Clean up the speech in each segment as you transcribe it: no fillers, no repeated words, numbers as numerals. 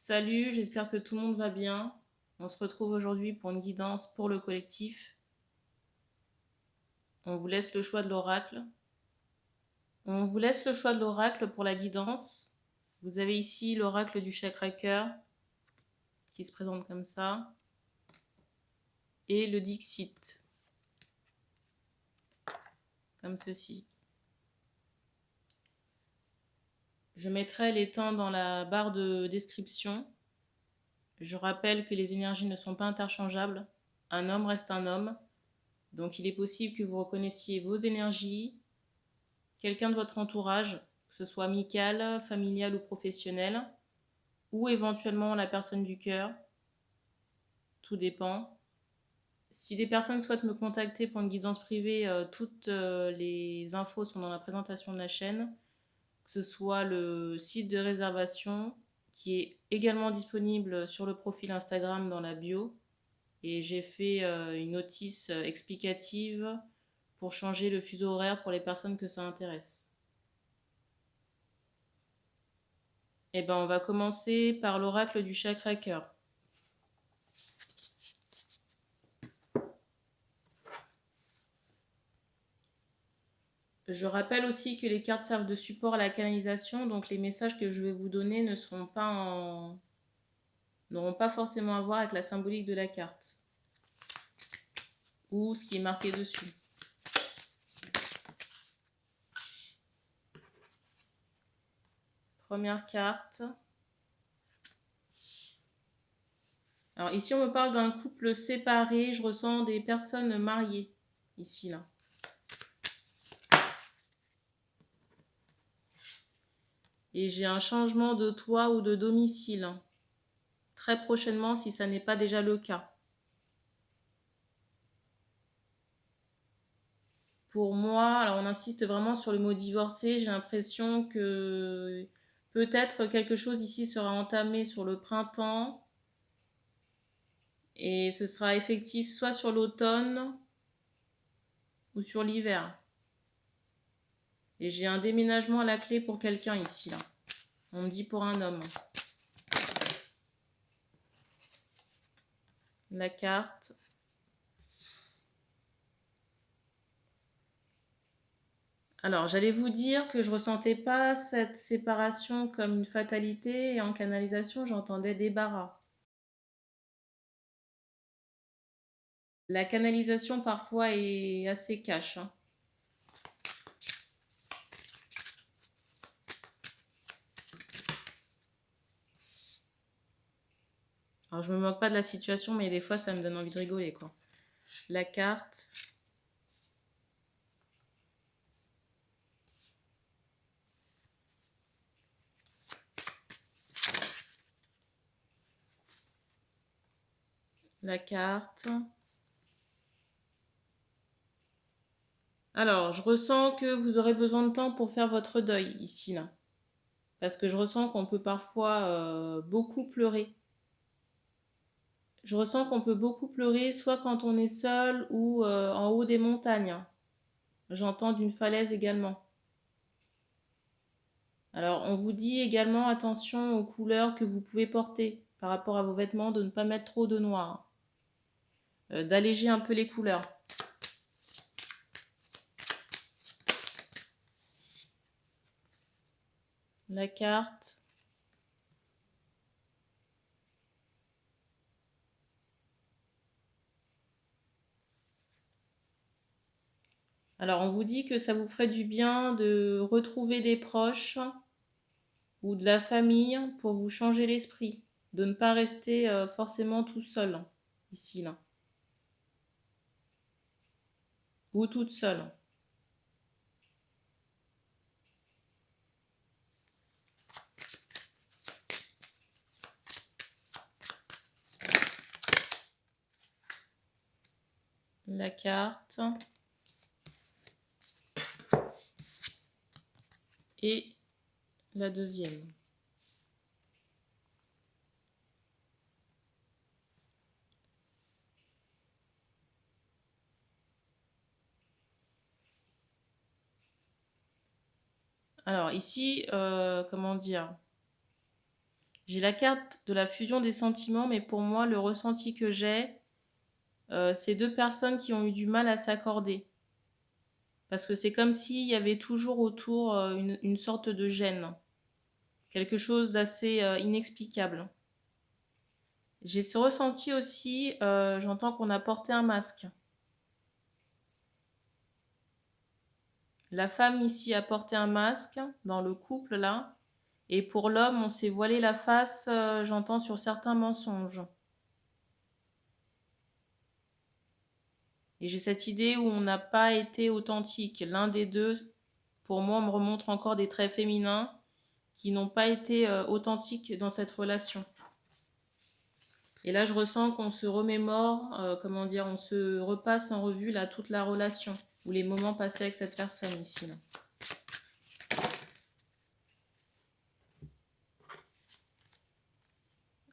Salut, j'espère que tout le monde va bien. On se retrouve aujourd'hui pour une guidance pour le collectif. On vous laisse le choix de l'oracle. On vous laisse le choix de l'oracle pour la guidance. Vous avez ici l'oracle du chakra cœur qui se présente comme ça et le Dixit comme ceci. Je mettrai les temps dans la barre de description. Je rappelle que les énergies ne sont pas interchangeables. Un homme reste un homme. Donc il est possible que vous reconnaissiez vos énergies, quelqu'un de votre entourage, que ce soit amical, familial ou professionnel, ou éventuellement la personne du cœur. Tout dépend. Si des personnes souhaitent me contacter pour une guidance privée, toutes les infos sont dans la présentation de la chaîne, que ce soit le site de réservation qui est également disponible sur le profil Instagram dans la bio. Et j'ai fait une notice explicative pour changer le fuseau horaire pour les personnes que ça intéresse. Eh ben, on va commencer par l'oracle du chakra cœur. Je rappelle aussi que les cartes servent de support à la canalisation, donc les messages que je vais vous donner n'auront pas forcément à voir avec la symbolique de la carte ou ce qui est marqué dessus. Première carte. Alors ici on me parle d'un couple séparé, je ressens des personnes mariées ici là. Et j'ai un changement de toit ou de domicile très prochainement si ça n'est pas déjà le cas. Pour moi, alors on insiste vraiment sur le mot divorcer, j'ai l'impression que peut-être quelque chose ici sera entamé sur le printemps et ce sera effectif soit sur l'automne ou sur l'hiver. Et j'ai un déménagement à la clé pour quelqu'un ici, là. On me dit pour un homme. La carte. Alors, j'allais vous dire que je ressentais pas cette séparation comme une fatalité et en canalisation, j'entendais débarras. La canalisation parfois est assez cash, hein. Alors, je me moque pas de la situation, mais des fois, ça me donne envie de rigoler, quoi. La carte. La carte. Alors, je ressens que vous aurez besoin de temps pour faire votre deuil, ici, là. Parce que je ressens qu'on peut parfois beaucoup pleurer. Je ressens qu'on peut beaucoup pleurer, soit quand on est seul ou en haut des montagnes. J'entends d'une falaise également. Alors, on vous dit également attention aux couleurs que vous pouvez porter par rapport à vos vêtements, de ne pas mettre trop de noir. D'alléger un peu les couleurs. La carte. Alors, on vous dit que ça vous ferait du bien de retrouver des proches ou de la famille pour vous changer l'esprit, de ne pas rester forcément tout seul, ici, là, ou toute seule. La carte. Et la deuxième. Alors ici, comment dire, J'ai la carte de la fusion des sentiments, mais pour moi, le ressenti que j'ai, c'est deux personnes qui ont eu du mal à s'accorder. Parce que c'est comme s'il y avait toujours autour une sorte de gêne, quelque chose d'assez inexplicable. J'ai ce ressenti aussi, j'entends qu'on a porté un masque. La femme ici a porté un masque dans le couple là, et pour l'homme, on s'est voilé la face, j'entends, sur certains mensonges. Et j'ai cette idée où on n'a pas été authentique. L'un des deux, pour moi, me remontre encore des traits féminins qui n'ont pas été authentiques dans cette relation. Et là, je ressens qu'on se remémore, comment dire, on se repasse en revue là toute la relation ou les moments passés avec cette personne ici. Là.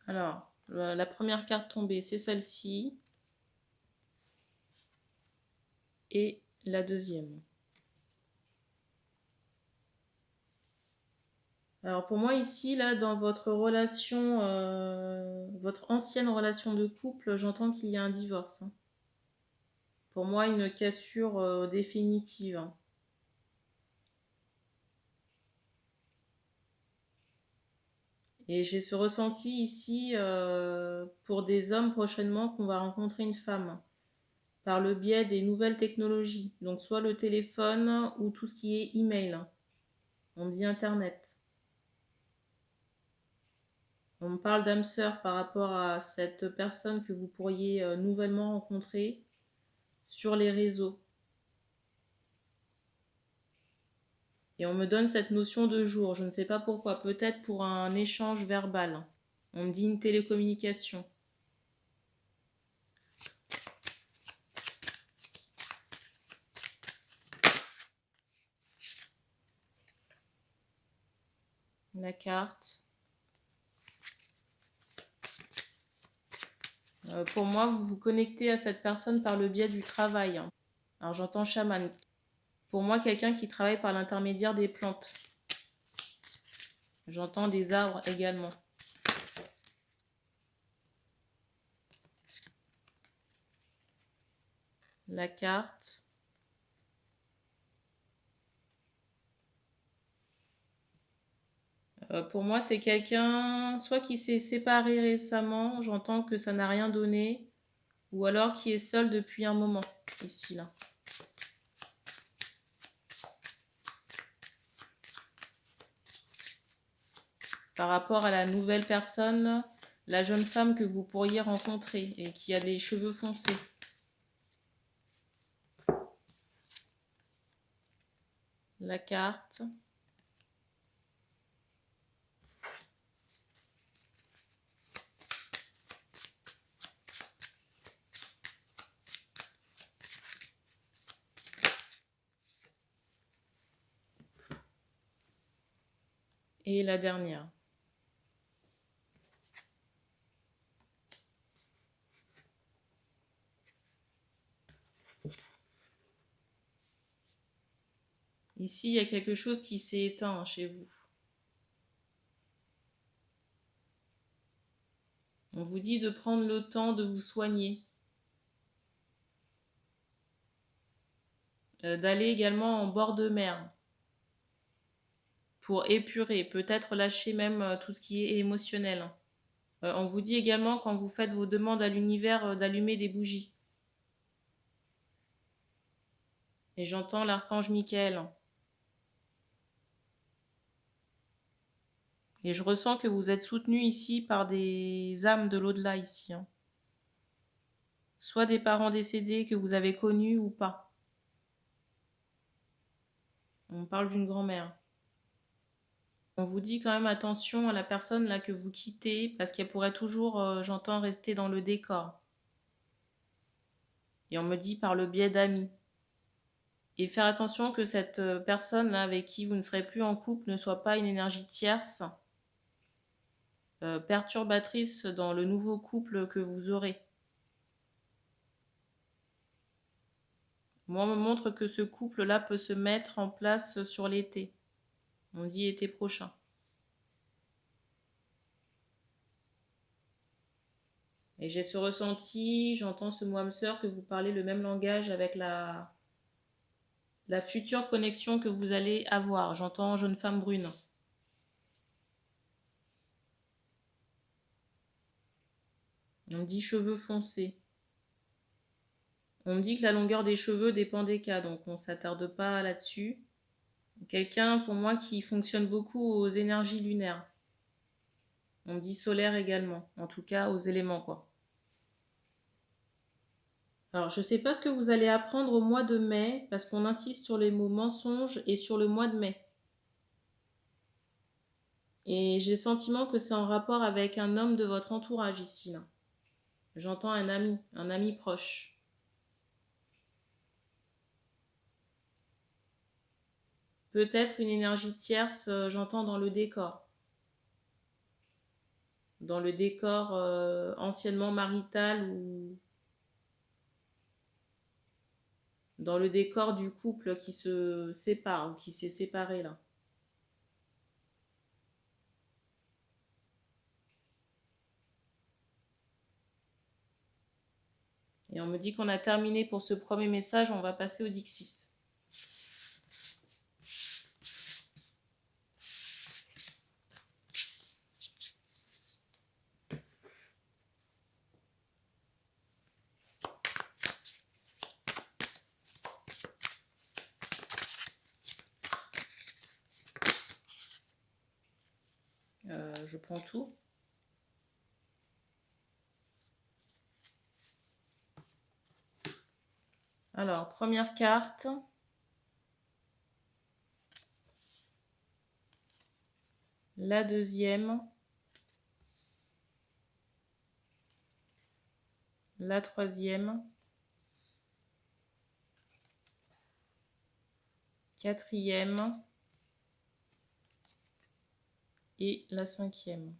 Alors, la première carte tombée, c'est celle-ci. Et la deuxième. Alors pour moi ici, là, dans votre relation, votre ancienne relation de couple, j'entends qu'il y a un divorce. Hein. Pour moi, une cassure définitive. Hein. Et j'ai ce ressenti ici pour des hommes prochainement qu'on va rencontrer une femme par le biais des nouvelles technologies. Donc soit le téléphone ou tout ce qui est email. On me dit Internet. On me parle d'âme sœur par rapport à cette personne que vous pourriez nouvellement rencontrer sur les réseaux. Et on me donne cette notion de jour, je ne sais pas pourquoi, peut-être pour un échange verbal. On me dit une télécommunication. La carte. Pour moi, vous vous connectez à cette personne par le biais du travail. Hein. Alors j'entends chaman. Pour moi, quelqu'un qui travaille par l'intermédiaire des plantes. J'entends des arbres également. La carte. Pour moi, c'est quelqu'un soit qui s'est séparé récemment, j'entends que ça n'a rien donné, ou alors qui est seul depuis un moment, ici, là. Par rapport à la nouvelle personne, la jeune femme que vous pourriez rencontrer et qui a des cheveux foncés. La carte. Et la dernière. Ici, il y a quelque chose qui s'est éteint chez vous. On vous dit de prendre le temps de vous soigner. D'aller également en bord de mer. Pour épurer, peut-être lâcher même tout ce qui est émotionnel. On vous dit également quand vous faites vos demandes à l'univers d'allumer des bougies. Et j'entends l'archange Michael. Et je ressens que vous êtes soutenu ici par des âmes de l'au-delà ici. Hein. Soit des parents décédés que vous avez connus ou pas. On parle d'une grand-mère. On vous dit quand même attention à la personne là que vous quittez parce qu'elle pourrait toujours, j'entends, rester dans le décor. Et on me dit par le biais d'amis. Et faire attention que cette personne là avec qui vous ne serez plus en couple ne soit pas une énergie tierce, perturbatrice dans le nouveau couple que vous aurez. Moi, on me montre que ce couple-là peut se mettre en place sur l'été. On dit été prochain. Et j'ai ce ressenti, j'entends ce moi âme sœur que vous parlez le même langage avec la future connexion que vous allez avoir. J'entends jeune femme brune. On me dit cheveux foncés. On me dit que la longueur des cheveux dépend des cas, donc on ne s'attarde pas là-dessus. Quelqu'un, pour moi, qui fonctionne beaucoup aux énergies lunaires. On me dit solaire également, en tout cas aux éléments, quoi. Alors, je ne sais pas ce que vous allez apprendre au mois de mai, parce qu'on insiste sur les mots mensonges et sur le mois de mai. Et j'ai le sentiment que c'est en rapport avec un homme de votre entourage ici, là. J'entends un ami proche. Peut-être une énergie tierce, j'entends dans le décor. Dans le décor anciennement marital ou dans le décor du couple qui se sépare ou qui s'est séparé là. Et on me dit qu'on a terminé pour ce premier message, on va passer au Dixit. Je prends tout. Alors, première carte. La deuxième. La troisième. Quatrième. Et la cinquième.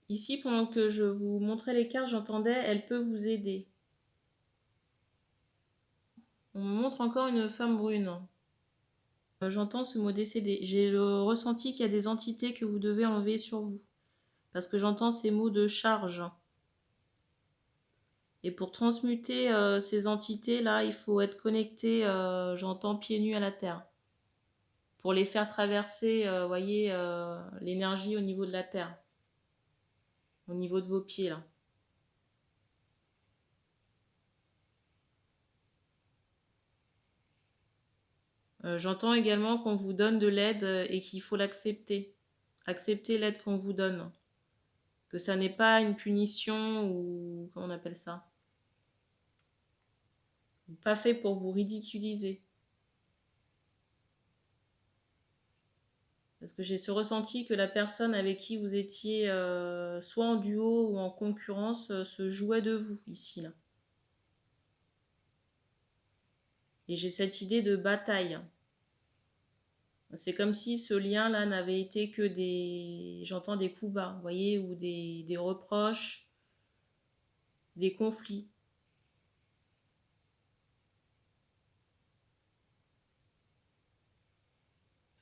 Ici, pendant que je vous montrais les cartes, j'entendais « elle peut vous aider ». On me montre encore une femme brune. J'entends ce mot décédé. J'ai le ressenti qu'il y a des entités que vous devez enlever sur vous. Parce que j'entends ces mots de charge. Et pour transmuter ces entités-là, il faut être connecté, j'entends, pieds nus à la terre. Pour les faire traverser, voyez, l'énergie au niveau de la terre. Au niveau de vos pieds, là. J'entends également qu'on vous donne de l'aide et qu'il faut l'accepter. Accepter l'aide qu'on vous donne. Que ça n'est pas une punition ou... comment on appelle ça? Pas fait pour vous ridiculiser. Parce que j'ai ce ressenti que la personne avec qui vous étiez soit en duo ou en concurrence se jouait de vous, ici, là. Et j'ai cette idée de bataille. C'est comme si ce lien-là n'avait été que des... j'entends des coups bas, vous voyez, ou des reproches, des conflits.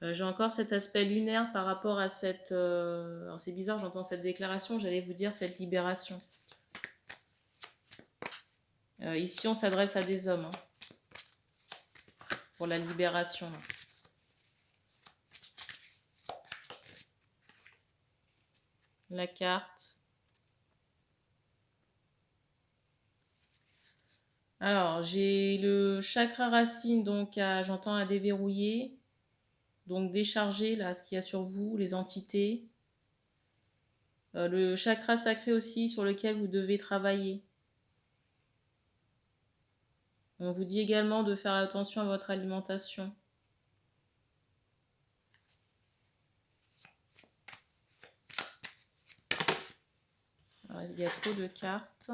J'ai encore cet aspect lunaire par rapport à cette... alors c'est bizarre, j'entends cette déclaration, j'allais vous dire cette libération. Ici, on s'adresse à des hommes, hein, pour la libération. Là. La carte. Alors, j'ai le chakra racine, donc j'entends à déverrouiller. Donc décharger là ce qu'il y a sur vous, les entités. Le chakra sacré aussi sur lequel vous devez travailler. On vous dit également de faire attention à votre alimentation. Alors, il y a trop de cartes.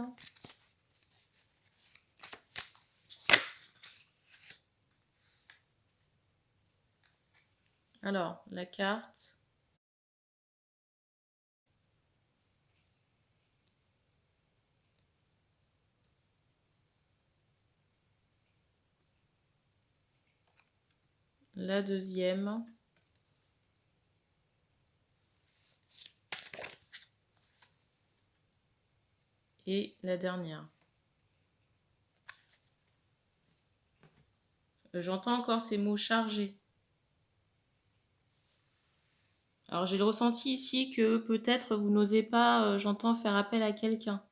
Alors, la carte. La deuxième. et la dernière. J'entends encore ces mots chargés. Alors j'ai le ressenti ici que peut-être vous n'osez pas, j'entends, faire appel à quelqu'un.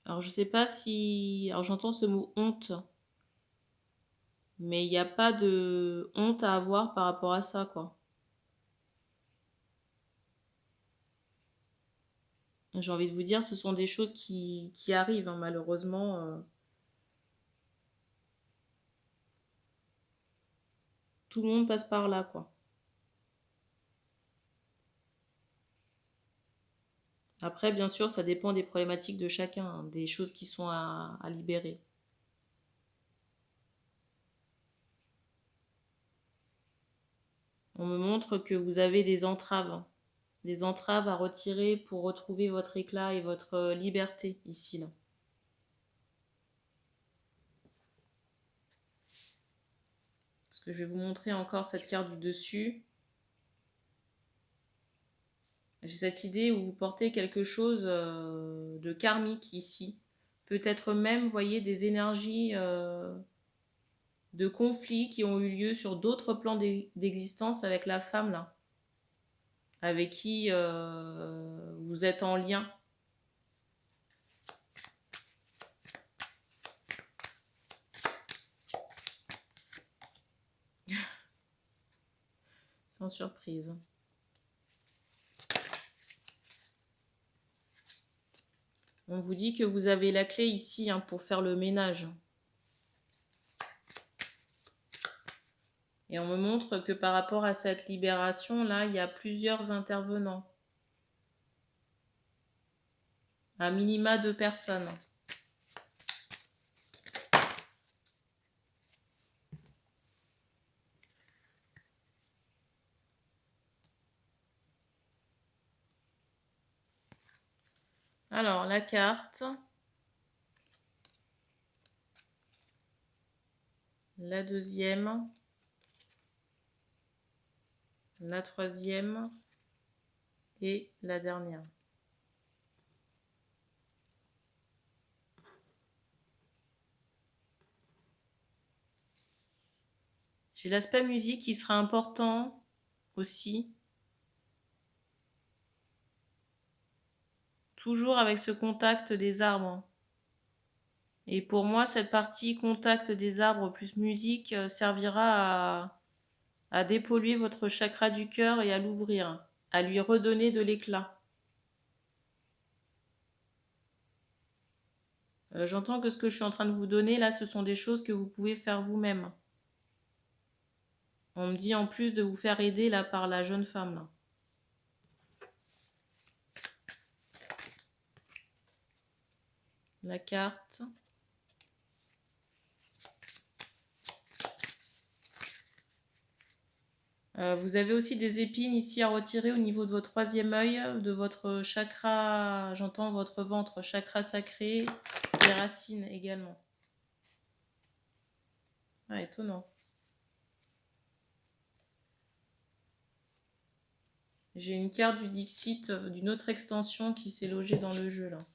Alors je sais pas si... Alors j'entends ce mot honte. Mais il n'y a pas de honte à avoir par rapport à ça, quoi. J'ai envie de vous dire, ce sont des choses qui arrivent, hein, malheureusement. Tout le monde passe par là, quoi. Après, bien sûr, ça dépend des problématiques de chacun, hein, des choses qui sont à libérer. On me montre que vous avez des entraves à retirer pour retrouver votre éclat et votre liberté ici, là. Parce que je vais vous montrer encore cette carte du dessus. J'ai cette idée où vous portez quelque chose de karmique ici. Peut-être même, vous voyez, des énergies de conflits qui ont eu lieu sur d'autres plans d'existence avec la femme, là, avec qui vous êtes en lien. Sans surprise. On vous dit que vous avez la clé ici, hein, pour faire le ménage. Et on me montre que par rapport à cette libération-là, il y a plusieurs intervenants. À minima 2 personnes. Alors, la carte. La deuxième. La troisième. Et la dernière. J'ai l'aspect musique qui sera important aussi. Toujours avec ce contact des arbres. Et pour moi, cette partie contact des arbres plus musique servira à dépolluer votre chakra du cœur et à l'ouvrir, à lui redonner de l'éclat. J'entends que ce que je suis en train de vous donner là, ce sont des choses que vous pouvez faire vous-même. On me dit en plus de vous faire aider là par la jeune femme là. La carte. Vous avez aussi des épines ici à retirer au niveau de votre troisième œil, de votre chakra, j'entends votre ventre, chakra sacré, les racines également. Ah, étonnant. J'ai une carte du Dixit d'une autre extension qui s'est logée dans le jeu là.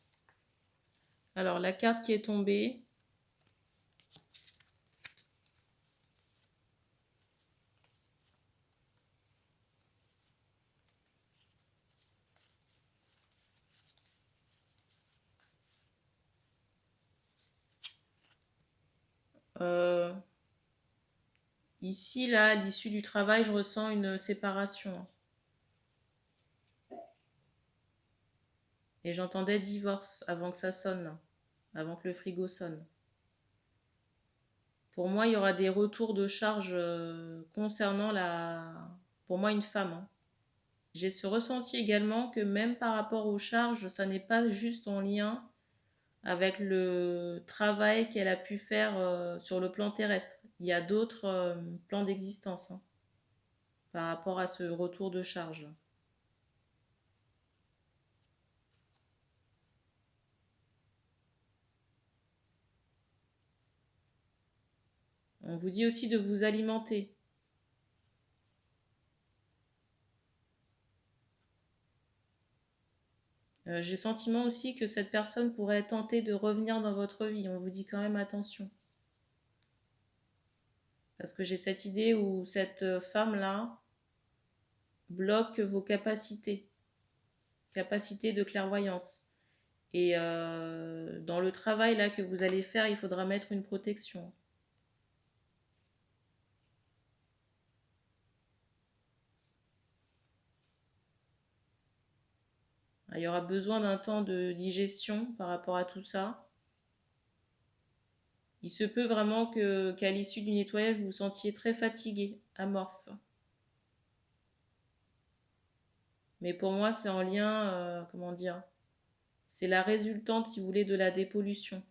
Alors, la carte qui est tombée. Ici, là, à l'issue du travail, je ressens une séparation. Et j'entendais divorce avant que ça sonne, avant que le frigo sonne. Pour moi, il y aura des retours de charge concernant pour moi, une femme. Hein. J'ai ce ressenti également que même par rapport aux charges, ça n'est pas juste en lien avec le travail qu'elle a pu faire sur le plan terrestre. Il y a d'autres plans d'existence, hein, par rapport à ce retour de charge. On vous dit aussi de vous alimenter. J'ai le sentiment aussi que cette personne pourrait tenter de revenir dans votre vie. On vous dit quand même attention. Parce que j'ai cette idée où cette femme-là bloque vos capacités de clairvoyance. Et dans le travail là que vous allez faire, il faudra mettre une protection. Il y aura besoin d'un temps de digestion par rapport à tout ça. Il se peut vraiment qu'à l'issue du nettoyage, vous vous sentiez très fatigué, amorphe. Mais pour moi, c'est en lien, comment dire, c'est la résultante, si vous voulez, de la dépollution.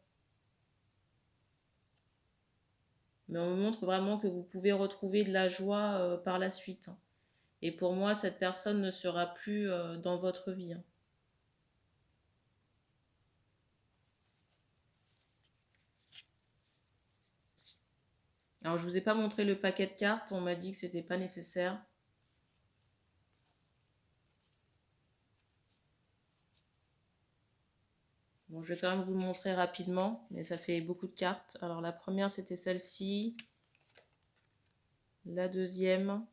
Mais on me montre vraiment que vous pouvez retrouver de la joie par la suite. Et pour moi, cette personne ne sera plus dans votre vie. Alors, je vous ai pas montré le paquet de cartes, on m'a dit que c'était pas nécessaire. Bon, je vais quand même vous le montrer rapidement, mais ça fait beaucoup de cartes. Alors, la première, c'était celle-ci. La deuxième.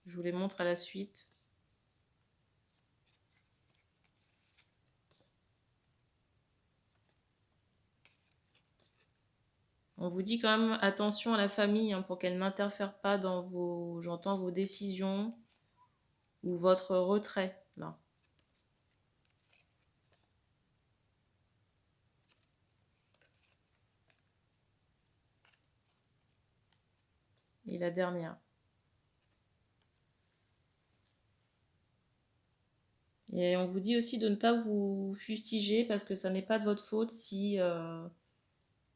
Je vous les montre à la suite. On vous dit quand même attention à la famille pour qu'elle n'interfère pas dans vos décisions ou votre retrait là. Et la dernière. Et on vous dit aussi de ne pas vous fustiger parce que ça n'est pas de votre faute si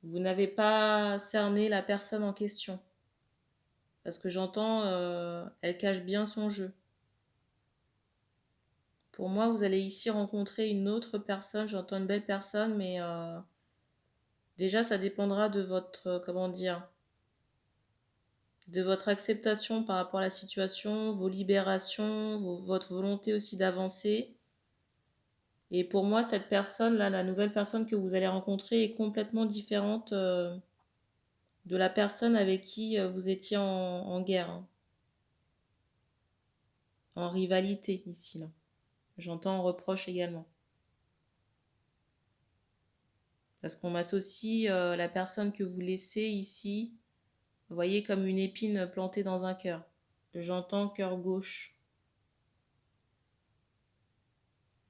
vous n'avez pas cerné la personne en question. Parce que j'entends, elle cache bien son jeu. Pour moi, vous allez ici rencontrer une autre personne. J'entends une belle personne, mais déjà, ça dépendra de votre, comment dire, de votre acceptation par rapport à la situation, vos libérations, votre volonté aussi d'avancer. Et pour moi, cette personne-là, la nouvelle personne que vous allez rencontrer est complètement différente de la personne avec qui vous étiez en guerre, en rivalité ici, là. J'entends en reproche également. Parce qu'on m'associe la personne que vous laissez ici, vous voyez, comme une épine plantée dans un cœur. J'entends cœur gauche.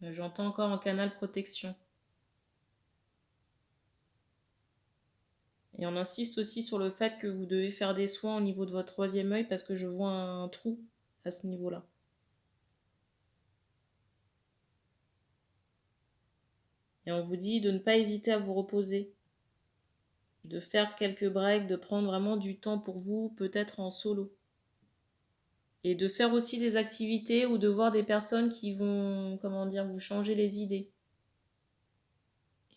J'entends encore en canal protection. Et on insiste aussi sur le fait que vous devez faire des soins au niveau de votre troisième œil parce que je vois un trou à ce niveau-là. Et on vous dit de ne pas hésiter à vous reposer, de faire quelques breaks, de prendre vraiment du temps pour vous, peut-être en solo. Et de faire aussi des activités ou de voir des personnes qui vont, comment dire, vous changer les idées.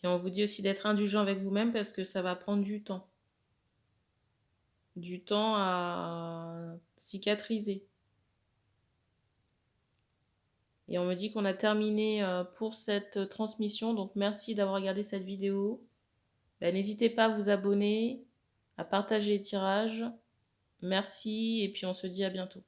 Et on vous dit aussi d'être indulgent avec vous-même parce que ça va prendre du temps. Du temps à cicatriser. Et on me dit qu'on a terminé pour cette transmission. Donc merci d'avoir regardé cette vidéo. N'hésitez pas à vous abonner, à partager les tirages. Merci et puis on se dit à bientôt.